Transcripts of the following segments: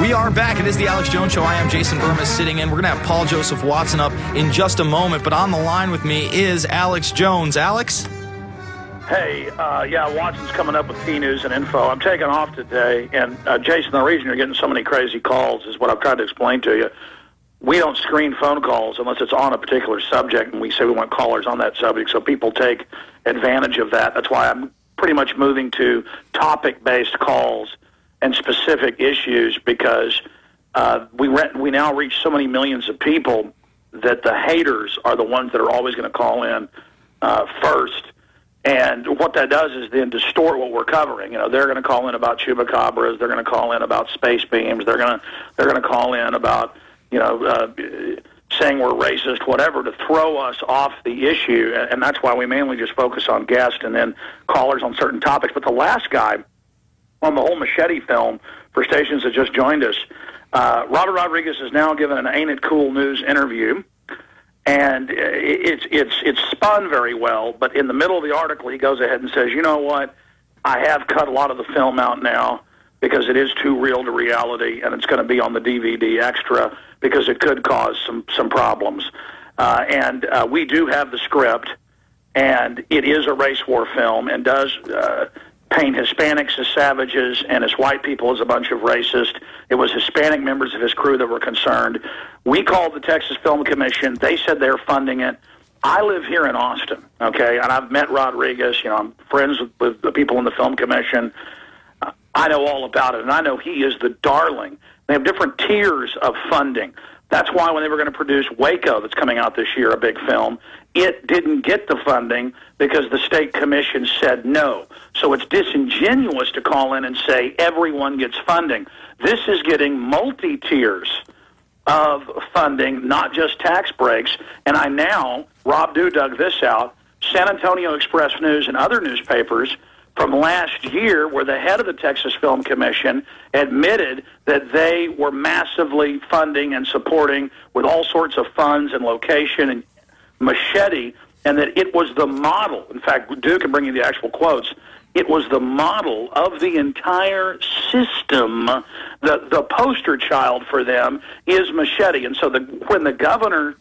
We are back. It is the Alex Jones Show. I am Jason Burmis sitting in. We're going to have Paul Joseph Watson up in just a moment, but on the line with me is Alex Jones. Alex? Hey, yeah, Watson's coming up with key news and info. I'm taking off today, and Jason, the reason you're getting so many crazy calls is what I've tried to explain to you. We don't screen phone calls unless it's on a particular subject, and we say we want callers on that subject, so people take advantage of that. That's why I'm pretty much moving to topic-based calls and specific issues, because we now reach so many millions of people that the haters are the ones that are always going to call in first. And what that does is then distort what we're covering. You know, they're going to call in about chupacabras. They're going to call in about space beams. They're going to call in about, you know, saying we're racist, whatever, to throw us off the issue. And that's why we mainly just focus on guests and then callers on certain topics. But the last guy on the whole Machete film, for stations that just joined us, Robert Rodriguez has now given an Ain't It Cool News interview. And it's spun very well, but in the middle of the article, he goes ahead and says, you know what, I have cut a lot of the film out now because it is too real to reality, and it's going to be on the DVD extra because it could cause some problems. And we do have the script, and it is a race war film and does paint Hispanics as savages and as white people as a bunch of racists. It was Hispanic members of his crew that were concerned. We called the Texas Film Commission. They said they're funding it. I live here in Austin, okay, and I've met Rodriguez. You know, I'm friends with the people in the Film Commission. I know all about it, and I know he is the darling. They have different tiers of funding. That's why when they were going to produce Waco, that's coming out this year, a big film, it didn't get the funding because the state commission said no. So it's disingenuous to call in and say everyone gets funding. This is getting multi-tiers of funding, not just tax breaks. And Rob Dew dug this out, San Antonio Express News and other newspapers from last year, where the head of the Texas Film Commission admitted that they were massively funding and supporting with all sorts of funds and location and Machete, and that it was the model. In fact, Duke can bring you the actual quotes. It was the model of the entire system. The poster child for them is Machete. And so when the governor,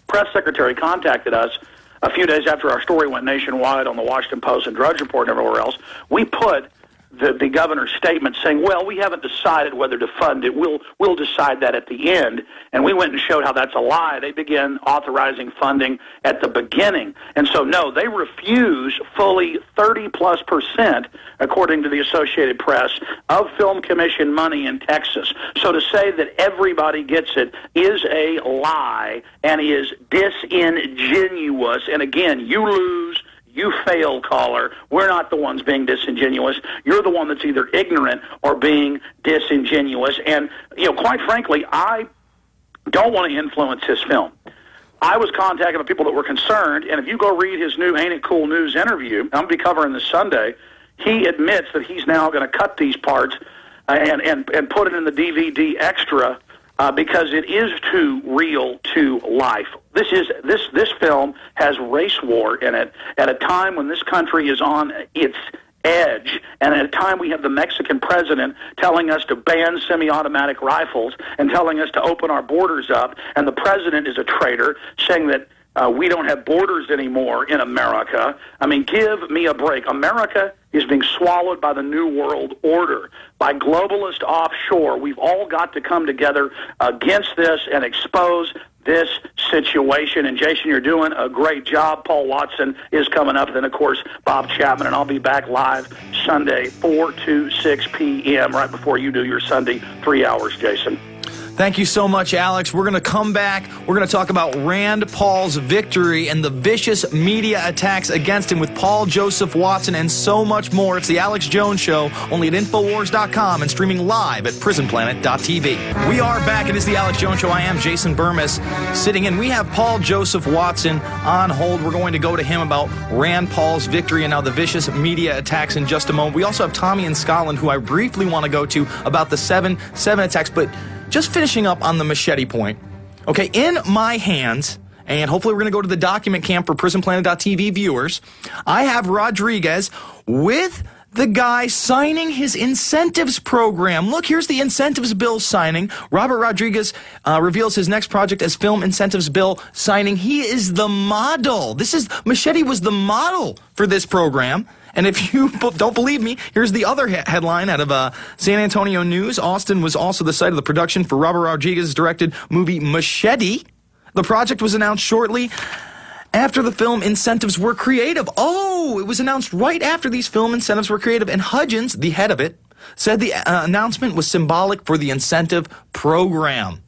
press secretary, contacted us a few days after our story went nationwide on the Washington Post and Drudge Report and everywhere else, we put the governor's statement saying, well, we haven't decided whether to fund it. We'll decide that at the end. And we went and showed how that's a lie. They began authorizing funding at the beginning. And so, no, they refuse fully 30+%, according to the Associated Press, of Film Commission money in Texas. So to say that everybody gets it is a lie and is disingenuous. And again, you lose. You fail, caller. We're not the ones being disingenuous. You're the one that's either ignorant or being disingenuous. And, you know, quite frankly, I don't want to influence his film. I was contacted by people that were concerned, and if you go read his new Ain't It Cool News interview, I'm going to be covering this Sunday, he admits that he's now going to cut these parts and put it in the DVD extra because it is too real to life. This film has race war in it at a time when this country is on its edge, and at a time we have the Mexican president telling us to ban semi-automatic rifles and telling us to open our borders up, and the president is a traitor saying that we don't have borders anymore in America. I mean, give me a break. America is being swallowed by the New World Order, by globalist offshore. We've all got to come together against this and expose this situation. And, Jason, you're doing a great job. Paul Watson is coming up. Then, of course, Bob Chapman. And I'll be back live Sunday, 4 to 6 p.m., right before you do your Sunday 3 hours, Jason. Thank you so much, Alex. We're going to come back. We're going to talk about Rand Paul's victory and the vicious media attacks against him with Paul Joseph Watson and so much more. It's the Alex Jones Show, only at Infowars.com and streaming live at PrisonPlanet.tv. We are back. It is the Alex Jones Show. I am Jason Burmis sitting in. We have Paul Joseph Watson on hold. We're going to go to him about Rand Paul's victory and now the vicious media attacks in just a moment. We also have Tommy in Scotland, who I briefly want to go to about the 7/7 attacks, but just finishing up on the Machete point. Okay, in my hands, and hopefully we're going to go to the document camp for PrisonPlanet.tv viewers, I have Rodriguez with the guy signing his incentives program. Look, here's the incentives bill signing. Robert Rodriguez reveals his next project as film incentives bill signing. He is the model. Machete was the model for this program. And if you don't believe me, here's the other headline out of San Antonio News. Austin was also the site of the production for Robert Rodriguez's directed movie Machete. The project was announced shortly after the film incentives were creative. Oh, it was announced right after these film incentives were creative. And Hudgens, the head of it, said the announcement was symbolic for the incentive program.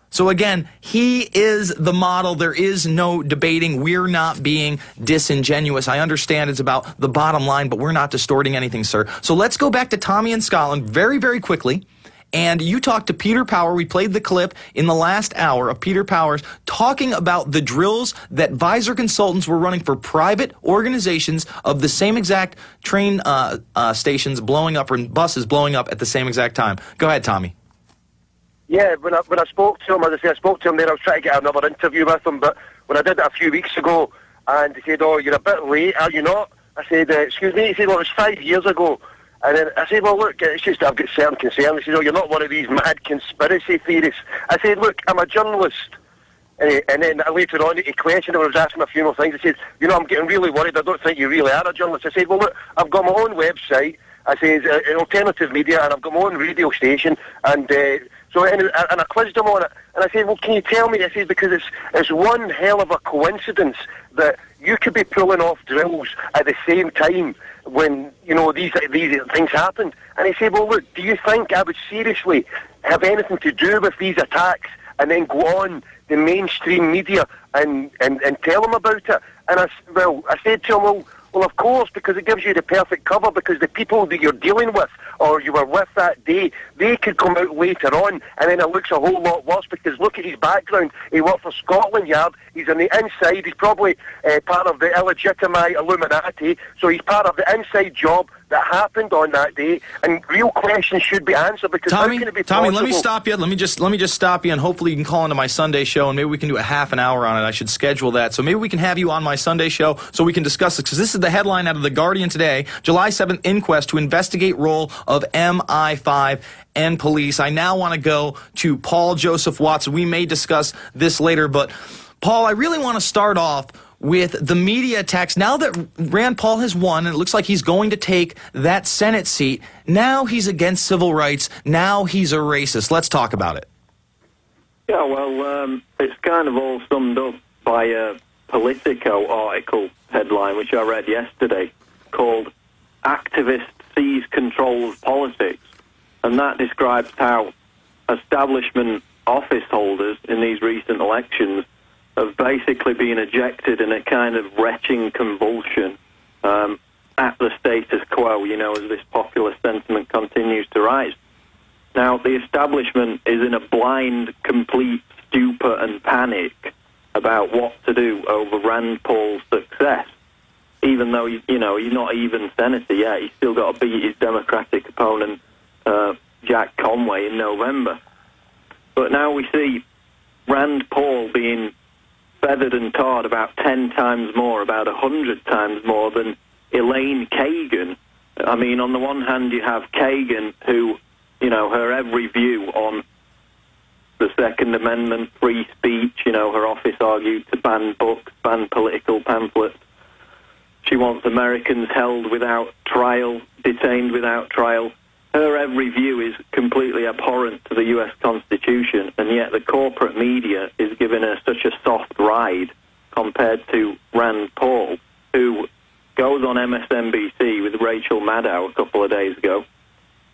So again, he is the model. There is no debating. We're not being disingenuous. I understand it's about the bottom line, but we're not distorting anything, sir. So let's go back to Tommy in Scotland very, very quickly. And you talked to Peter Power. We played the clip in the last hour of Peter Powers talking about the drills that Visor Consultants were running for private organizations of the same exact train stations blowing up or buses blowing up at the same exact time. Go ahead, Tommy. Yeah, when I spoke to him, as I say, I spoke to him there, I was trying to get another interview with him, but when I did it a few weeks ago, and he said, "Oh, you're a bit late, are you not?" I said, "Excuse me?" He said, "Well, it was 5 years ago." And then I said, "Well, look, it's just I've got certain concerns." He said, "Oh, you're not one of these mad conspiracy theorists." I said, "Look, I'm a journalist." And then later on, he questioned him, I was asking him a few more things. He said, "You know, I'm getting really worried. I don't think you really are a journalist." I said, "Well, look, I've got my own website." I said, alternative media, and I've got my own radio station, and and I quizzed him on it, and I said, "Well, can you tell me?" I said, "Because it's one hell of a coincidence that you could be pulling off drills at the same time when, you know, these things happened." And he said, "Well, look, do you think I would seriously have anything to do with these attacks and then go on the mainstream media and tell them about it?" And I said to him, well, of course, because it gives you the perfect cover, because the people that you're dealing with or you were with that day, they could come out later on, and then it looks a whole lot worse, because look at his background. He worked for Scotland Yard. He's on the inside. He's probably part of the illegitimate Illuminati, so he's part of the inside job that happened on that day, and real questions should be answered, because Tommy, how can it be Tommy, possible? let me stop you. Let me just stop you, and hopefully you can call into my Sunday show, and maybe we can do a half an hour on it. I should schedule that. So maybe we can have you on my Sunday show so we can discuss it, because this is the headline out of The Guardian today: July 7th inquest to investigate role of MI5 and police. I now want to go to Paul Joseph Watson. We may discuss this later, but Paul, I really want to start off with the media attacks. Now that Rand Paul has won, and it looks like he's going to take that Senate seat, now he's against civil rights, now he's a racist. Let's talk about it. Yeah, well, it's kind of all summed up by a Politico article headline, which I read yesterday, called "Activist Seize Control of Politics." And that describes how establishment office holders in these recent elections have basically been ejected in a kind of retching convulsion at the status quo, you know, as this popular sentiment continues to rise. Now, the establishment is in a blind, complete stupor and panic about what to do over Rand Paul's success. Even though, you know, he's not even senator yet, he's still got to beat his Democratic opponent, Jack Conway, in November. But now we see Rand Paul being feathered and tarred about 10 times more, about 100 times more than Elaine Kagan. I mean, on the one hand, you have Kagan, who, you know, her every view on the Second Amendment, free speech, you know, her office argued to ban books, ban political pamphlets. She wants Americans held without trial, detained without trial. Her every view is completely abhorrent to the U.S. Constitution, and yet the corporate media is giving her such a soft ride compared to Rand Paul, who goes on MSNBC with Rachel Maddow a couple of days ago.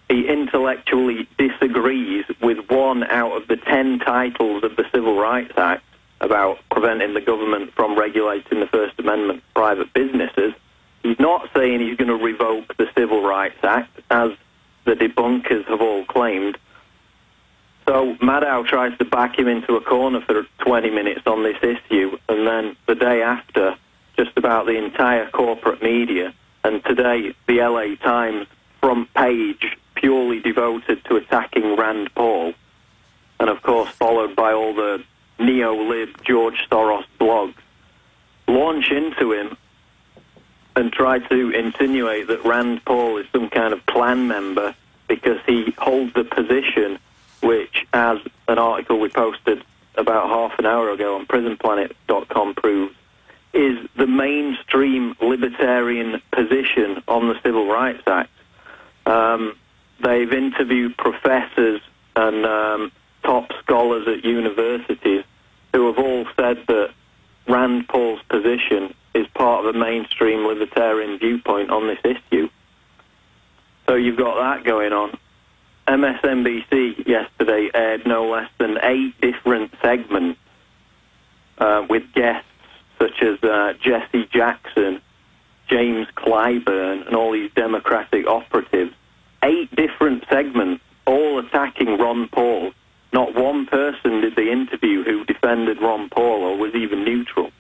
He intellectually disagrees with 1 out of the 10 titles of the Civil Rights Act about preventing the government from regulating the First Amendment for private businesses. He's not saying he's going to revoke the Civil Rights Act, as the debunkers have all claimed. So Maddow tries to back him into a corner for 20 minutes on this issue, and then the day after, just about the entire corporate media, and today the LA Times front page purely devoted to attacking Rand Paul, and of course followed by all the neo-lib George Soros blogs, launch into him and try to insinuate that Rand Paul is some kind of Klan member because he holds the position which, as an article we posted about half an hour ago on prisonplanet.com proves, is the mainstream libertarian position on the Civil Rights Act. They've interviewed professors and top scholars at universities who have all said that Rand Paul's position is part of a mainstream libertarian viewpoint on this issue. So you've got that going on. MSNBC yesterday aired no less than 8 different segments with guests such as Jesse Jackson, James Clyburn, and all these Democratic operatives. 8 different segments, all attacking Ron Paul. Not one person did they interview who defended Ron Paul or was even neutral.